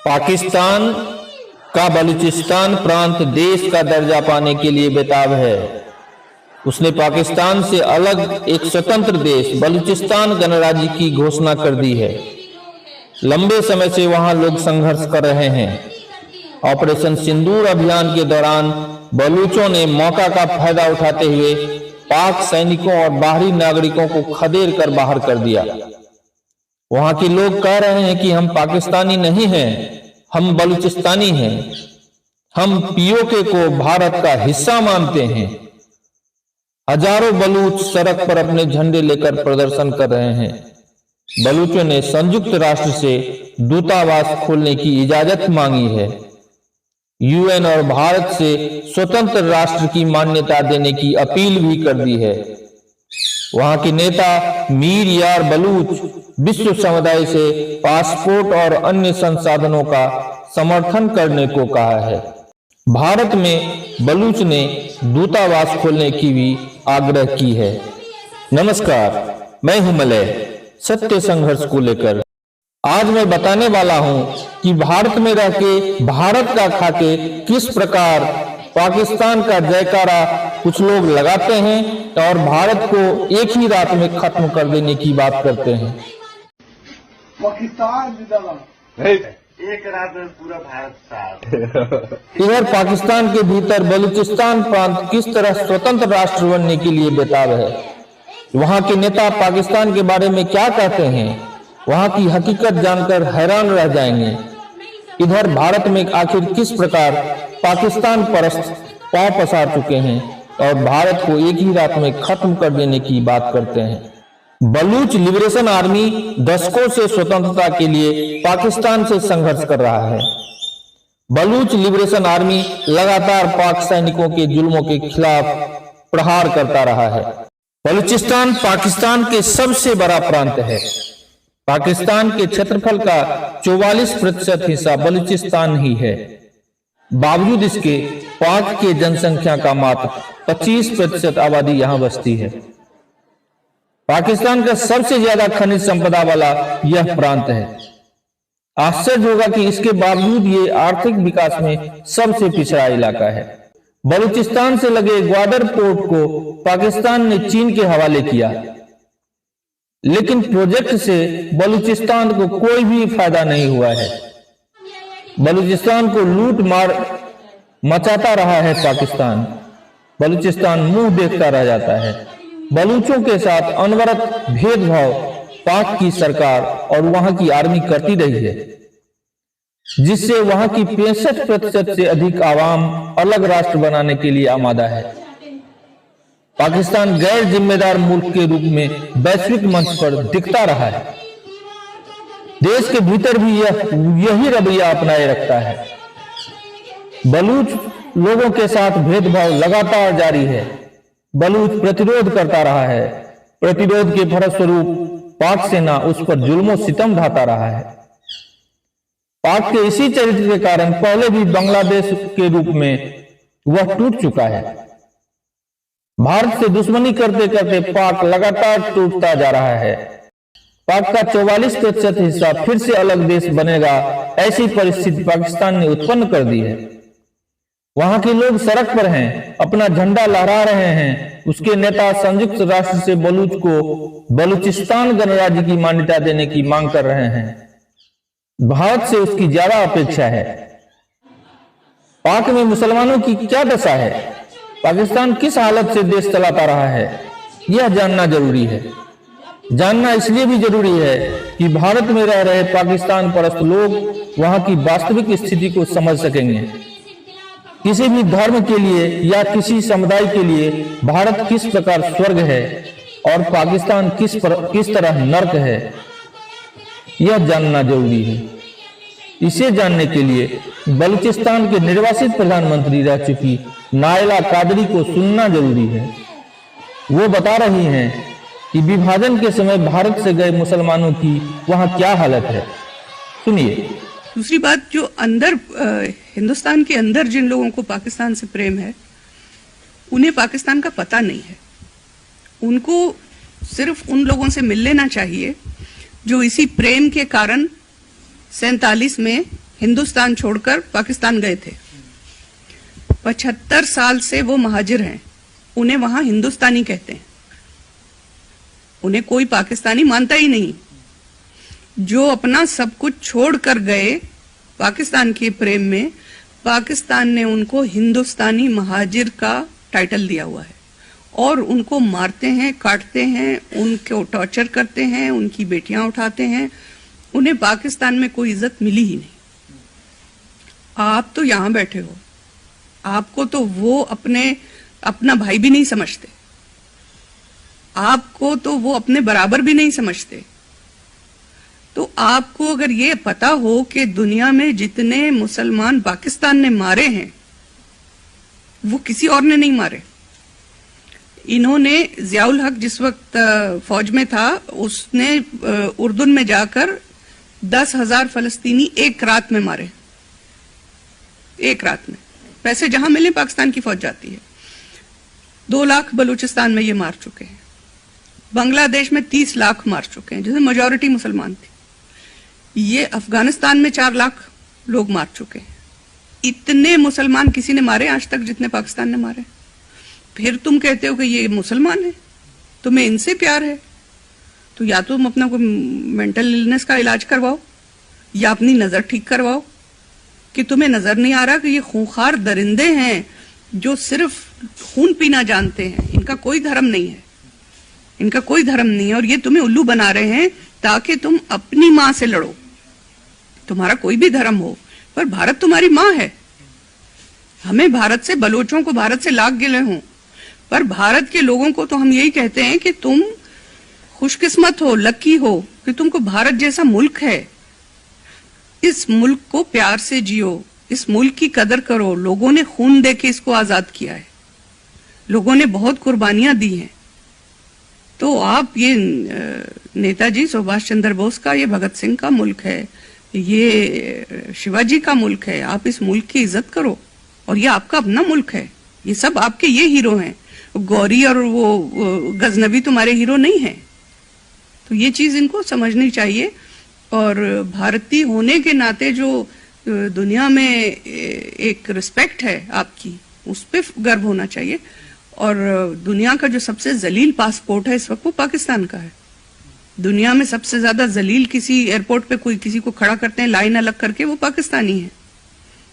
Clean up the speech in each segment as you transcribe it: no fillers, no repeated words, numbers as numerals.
पाकिस्तान का बलूचिस्तान प्रांत देश का दर्जा पाने के लिए बेताब है। उसने पाकिस्तान से अलग एक स्वतंत्र देश बलूचिस्तान गणराज्य की घोषणा कर दी है। लंबे समय से वहां लोग संघर्ष कर रहे हैं। ऑपरेशन सिंदूर अभियान के दौरान बलूचों ने मौका का फायदा उठाते हुए पाक सैनिकों और बाहरी नागरिकों को खदेड़ कर बाहर कर दिया। वहां के लोग कह रहे हैं कि हम पाकिस्तानी नहीं हैं, हम बलूचिस्तानी हैं। हम पीओके को भारत का हिस्सा मानते हैं। हजारों बलूच सड़क पर अपने झंडे लेकर प्रदर्शन कर रहे हैं। बलूचों ने संयुक्त राष्ट्र से दूतावास खोलने की इजाजत मांगी है। यूएन और भारत से स्वतंत्र राष्ट्र की मान्यता देने की अपील भी कर दी है। वहां के नेता मीर यार बलूच विश्व समुदाय से पासपोर्ट और अन्य संसाधनों का समर्थन करने को कहा है। भारत में बलूच ने दूतावास खोलने की भी आग्रह की है। नमस्कार, मैं हूं मलय। सत्य संघर्ष को लेकर आज मैं बताने वाला हूं कि भारत में रह के भारत का खाके किस प्रकार पाकिस्तान का जयकारा कुछ लोग लगाते हैं और भारत को एक ही रात में खत्म कर देने की बात करते हैं। पाकिस्तान एक रात में पूरा भारत साथ। इधर पाकिस्तान के भीतर बलूचिस्तान प्रांत किस तरह स्वतंत्र राष्ट्र बनने के लिए बेताब है। वहां के नेता पाकिस्तान के बारे में क्या कहते हैं, वहां की हकीकत जानकर हैरान रह जाएंगे। इधर भारत में आखिर किस प्रकार पाकिस्तान परस्त पांव पसार चुके हैं और भारत को एक ही रात में खत्म कर देने की बात करते हैं। बलूच लिबरेशन आर्मी दशकों से स्वतंत्रता के लिए पाकिस्तान से संघर्ष कर रहा है। बलूच लिबरेशन आर्मी लगातार पाक सैनिकों के जुल्मों के खिलाफ प्रहार करता रहा है। बलूचिस्तान पाकिस्तान के सबसे बड़ा प्रांत है। पाकिस्तान के क्षेत्रफल का 44% हिस्सा बलूचिस्तान ही है। बावजूद इसके पाक के जनसंख्या का मात्र 25% आबादी यहां बसती है। पाकिस्तान का सबसे ज्यादा खनिज संपदा वाला यह प्रांत है। आश्चर्य होगा कि इसके बावजूद ये आर्थिक विकास में सबसे पिछड़ा इलाका है। बलूचिस्तान से लगे ग्वादर पोर्ट को पाकिस्तान ने चीन के हवाले किया, लेकिन प्रोजेक्ट से बलूचिस्तान को कोई भी फायदा नहीं हुआ है। बलूचिस्तान को लूट मार मचाता रहा है पाकिस्तान। बलूचिस्तान मुंह देखता रह जाता है। बलूचों के साथ अनवरत भेदभाव पाक की सरकार और वहां की आर्मी करती रही है, जिससे वहां की 65% से अधिक आवाम अलग राष्ट्र बनाने के लिए आमादा है। पाकिस्तान गैर जिम्मेदार मुल्क के रूप में वैश्विक मंच पर दिखता रहा है। देश के भीतर भी यही रवैया अपनाए रखता है। बलूच लोगों के साथ भेदभाव लगातार जारी है। बलूच प्रतिरोध करता रहा है। प्रतिरोध के फलस्वरूप पाक सेना उस पर जुल्मों सितम ढाता रहा है। पाक के इसी चरित्र के कारण पहले भी बांग्लादेश के रूप में वह टूट चुका है। भारत से दुश्मनी करते करते पाक लगातार टूटता जा रहा है। पाक का 44% हिस्सा फिर से अलग देश बनेगा, ऐसी परिस्थिति पाकिस्तान ने उत्पन्न कर दी है। वहां के लोग सड़क पर हैं, अपना झंडा लहरा रहे हैं। उसके नेता संयुक्त राष्ट्र से बलूच को बलूचिस्तान गणराज्य की मान्यता देने की मांग कर रहे हैं। भारत से उसकी ज्यादा अपेक्षा है। पाक में मुसलमानों की क्या दशा है, पाकिस्तान किस हालत से देश चलाता रहा है, यह जानना जरूरी है। जानना इसलिए भी जरूरी है कि भारत में रह रहे पाकिस्तान परस्त लोग वहां की वास्तविक स्थिति को समझ सकेंगे। किसी भी धर्म के लिए या किसी समुदाय के लिए भारत किस प्रकार स्वर्ग है और पाकिस्तान किस तरह नर्क है, यह जानना जरूरी है। इसे जानने के लिए बलूचिस्तान के निर्वासित प्रधानमंत्री रह चुकी नायला कादरी को सुनना जरूरी है। वो बता रही हैं कि विभाजन के समय भारत से गए मुसलमानों की वहां क्या हालत है। सुनिए। दूसरी बात, जो अंदर हिंदुस्तान के अंदर जिन लोगों को पाकिस्तान से प्रेम है, उन्हें पाकिस्तान का पता नहीं है। उनको सिर्फ उन लोगों से मिल लेना चाहिए जो इसी प्रेम के कारण 47 में हिंदुस्तान छोड़कर पाकिस्तान गए थे। 75 साल से वो महाजिर हैं, उन्हें वहां हिंदुस्तानी कहते हैं, उन्हें कोई पाकिस्तानी मानता ही नहीं। जो अपना सब कुछ छोड़कर गए पाकिस्तान के प्रेम में, पाकिस्तान ने उनको हिंदुस्तानी महाजिर का टाइटल दिया हुआ है और उनको मारते हैं, काटते हैं, उनको टॉर्चर करते हैं, उनकी बेटियां उठाते हैं। उन्हें पाकिस्तान में कोई इज्जत मिली ही नहीं। आप तो यहां बैठे हो, आपको तो वो अपना भाई भी नहीं समझते, आपको तो वो अपने बराबर भी नहीं समझते। तो आपको अगर ये पता हो कि दुनिया में जितने मुसलमान पाकिस्तान ने मारे हैं वो किसी और ने नहीं मारे। इन्होंने, जियाउल हक जिस वक्त फौज में था, उसने उर्दुन में जाकर 10,000 फलस्तीनी एक रात में मारे, एक रात में। पैसे जहां मिले पाकिस्तान की फौज जाती है। 2 लाख बलूचिस्तान में ये मार चुके हैं। बांग्लादेश में 30 लाख मार चुके हैं, जिसमें मेजॉरिटी मुसलमान थी। ये अफगानिस्तान में 4 लाख लोग मार चुके हैं। इतने मुसलमान किसी ने मारे आज तक जितने पाकिस्तान ने मारे। फिर तुम कहते हो कि ये मुसलमान है, तुम्हें इनसे प्यार है, तो या तुम अपना कोई मेंटल इलनेस का इलाज करवाओ या अपनी नजर ठीक करवाओ कि तुम्हें नजर नहीं आ रहा कि ये खूंखार दरिंदे हैं जो सिर्फ खून पीना जानते हैं। इनका कोई धर्म नहीं है, इनका कोई धर्म नहीं है, और ये तुम्हें उल्लू बना रहे हैं ताकि तुम अपनी मां से लड़ो। तुम्हारा कोई भी धर्म हो, पर भारत तुम्हारी मां है। हमें भारत से, बलोचों को भारत से लाग गिले हों, पर भारत के लोगों को तो हम यही कहते हैं कि तुम खुशकिस्मत हो, लकी हो कि तुमको भारत जैसा मुल्क है। इस मुल्क को प्यार से जियो, इस मुल्क की कदर करो। लोगों ने खून दे के इसको आजाद किया है, लोगों ने बहुत कुर्बानियां दी हैं। तो आप ये नेताजी सुभाष चंद्र बोस का, ये भगत सिंह का मुल्क है, ये शिवाजी का मुल्क है। आप इस मुल्क की इज्जत करो, और ये आपका अपना मुल्क है। ये सब आपके ये हीरो हैं। गौरी और वो गजनबी तुम्हारे हीरो नहीं हैं। तो ये चीज इनको समझनी चाहिए। और भारतीय होने के नाते जो दुनिया में एक रिस्पेक्ट है आपकी, उस पर गर्व होना चाहिए। और दुनिया का जो सबसे जलील पासपोर्ट है इस वक्त, वो पाकिस्तान का है। दुनिया में सबसे ज्यादा जलील किसी एयरपोर्ट पे कोई किसी को खड़ा करते हैं लाइन अलग करके, वो पाकिस्तानी है।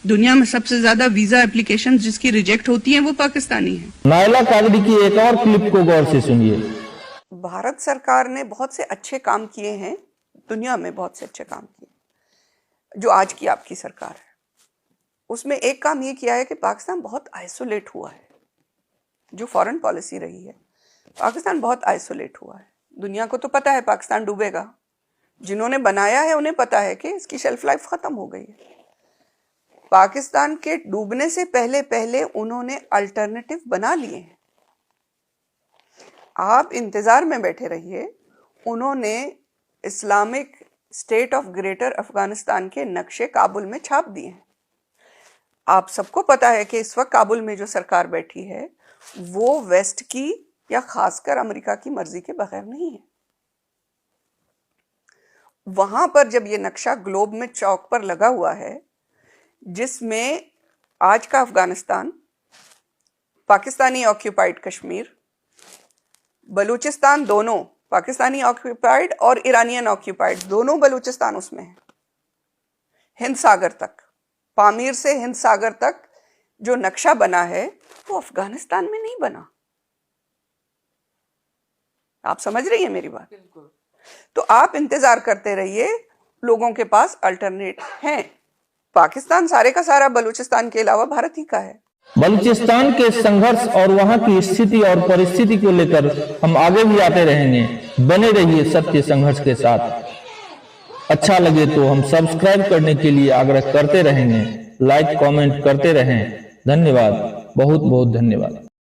दुनिया में सबसे ज्यादा वीजा एप्लीकेशन जिसकी रिजेक्ट होती हैं, वो पाकिस्तानी है। नायला कागड़ी की एक और क्लिप को गौर से सुनिए। भारत सरकार ने बहुत से अच्छे काम किए हैं, दुनिया में बहुत से अच्छे काम किए, जो आज की आपकी सरकार है। उसमें एक काम ये किया है कि पाकिस्तान बहुत आइसोलेट हुआ है। जो फॉरेन पॉलिसी रही है, पाकिस्तान बहुत आइसोलेट हुआ है। दुनिया को तो पता है पाकिस्तान डूबेगा। जिन्होंने बनाया है उन्हें पता है कि इसकी शेल्फ लाइफ खत्म हो गई है। पाकिस्तान के डूबने से पहले पहले उन्होंने अल्टरनेटिव बना लिए हैं। आप इंतजार में बैठे रहिए। उन्होंने Islamic state of greater Afghanistan के नक्शे काबुल में छाप दिए हैं। आप सबको पता है कि इस वक्त काबुल में जो सरकार बैठी है वो वेस्ट की या खासकर अमेरिका की मर्जी के बगैर नहीं है। वहां पर जब ये नक्शा ग्लोब में चौक पर लगा हुआ है, जिसमें आज का अफगानिस्तान, पाकिस्तानी ऑक्यूपाइड कश्मीर, बलूचिस्तान, दोनों पाकिस्तानी ऑक्यूपाइड और ईरानियन ऑक्यूपाइड, दोनों बलूचिस्तान उसमें है। हिंद सागर तक, पामीर से हिंद सागर तक जो नक्शा बना है वो अफगानिस्तान में नहीं बना। आप समझ रही हैं मेरी बात? तो आप इंतजार करते रहिए, लोगों के पास अल्टरनेट हैं। पाकिस्तान सारे का सारा बलूचिस्तान के अलावा भारत ही का है। बलूचिस्तान के संघर्ष और वहां की स्थिति और परिस्थिति को लेकर हम आगे भी आते रहेंगे। बने रहिए सत्य संघर्ष के साथ। अच्छा लगे तो हम सब्सक्राइब करने के लिए आग्रह करते रहेंगे। लाइक कमेंट करते रहें। धन्यवाद, बहुत बहुत धन्यवाद।